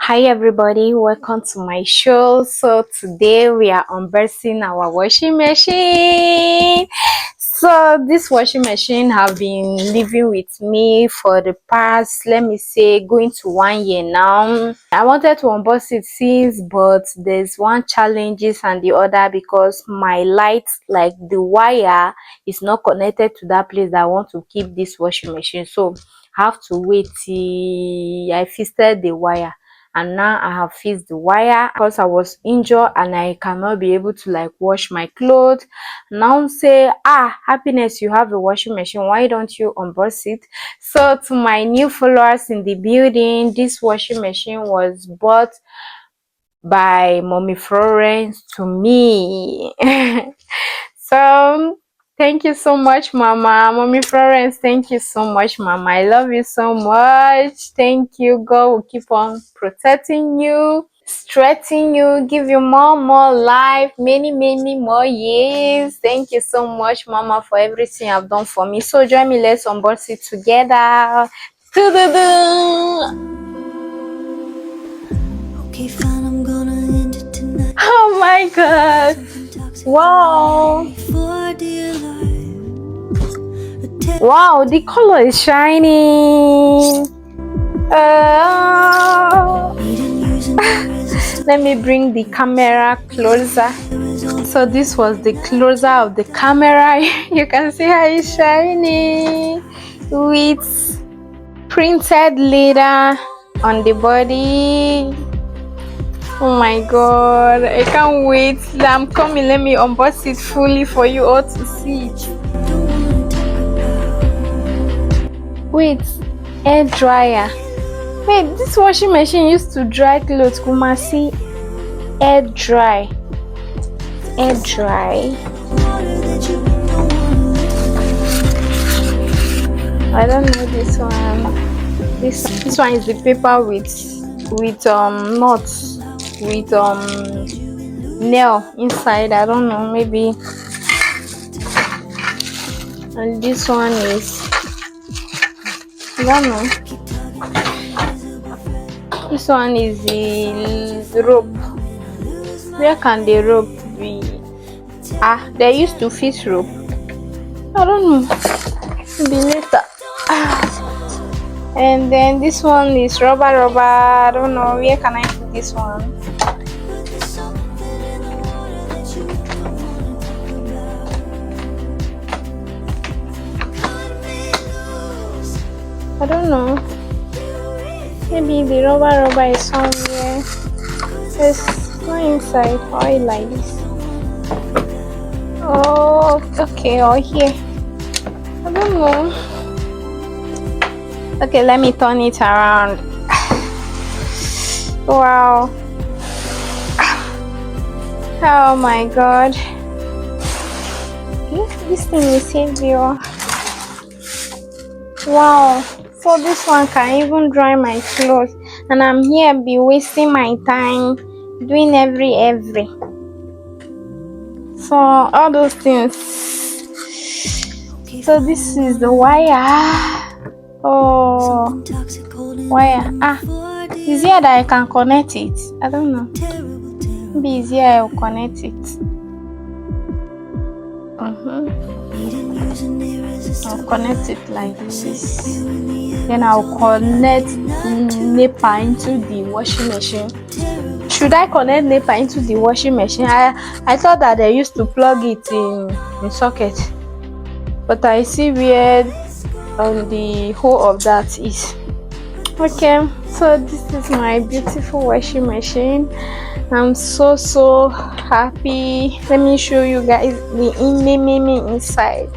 Hi everybody, welcome to my show. So today we are unboxing our washing machine. So this washing machine have been living with me for the past, let me say, going to 1 year now. I wanted to unbox it since, but there's one challenges and the other because my light, like the wire, is not connected to that place that I want to keep this washing machine. So I have to wait till I fixed the wire, and now I have fixed the wire because I was injured and I cannot be able to like wash my clothes. Now say, Happiness, you have a washing machine, why don't you unbox it? So to my new followers in the building, this washing machine was bought by Mommy Florence to me. So thank you so much, Mama. Mommy Florence, thank you so much, Mama. I love you so much. Thank you. God will keep on protecting you, strengthening you, give you more life, many more years. Thank you so much, Mama, for everything you've done for me. So join me, let's unbox it together. Okay, fine, I'm gonna end it tonight. Oh my god. Wow. Wow, the color is shining. Let me bring the camera closer. So this was the closer of the camera. You can see how it's shining with printed leather on the body. Oh my god, I can't wait. I'm coming. Let me unbox it fully for you all to see it. Wait, air dryer. Wait, this washing machine used to dry clothes. Kumasi, air dry. Air dry. I don't know this one. This one is the paper with knots, with nail inside. I don't know, maybe. And this one is, I don't know. This one is the rope. Where can the rope be? They used to fix rope. I don't know. Maybe later. And then this one is rubber. I don't know. Where can I put this one? I don't know. Maybe the rubber is somewhere. It's not inside. Or like this. Oh, okay. Or here. I don't know. Okay, let me turn it around. Wow. Oh my god. This thing is heavy. Wow. So this one can even dry my clothes, and I'm here be wasting my time doing every. So all those things. So this is the wire. Oh, wire. Is here that I can connect it? I don't know. Maybe it's here I will connect it. I'll connect it like this. Then I'll connect NEPA into the washing machine. Should I connect NEPA into the washing machine? I thought that they used to plug it in socket, but I see where the hole of that is. Okay, so this is my beautiful washing machine. I'm so happy. Let me show you guys the inside.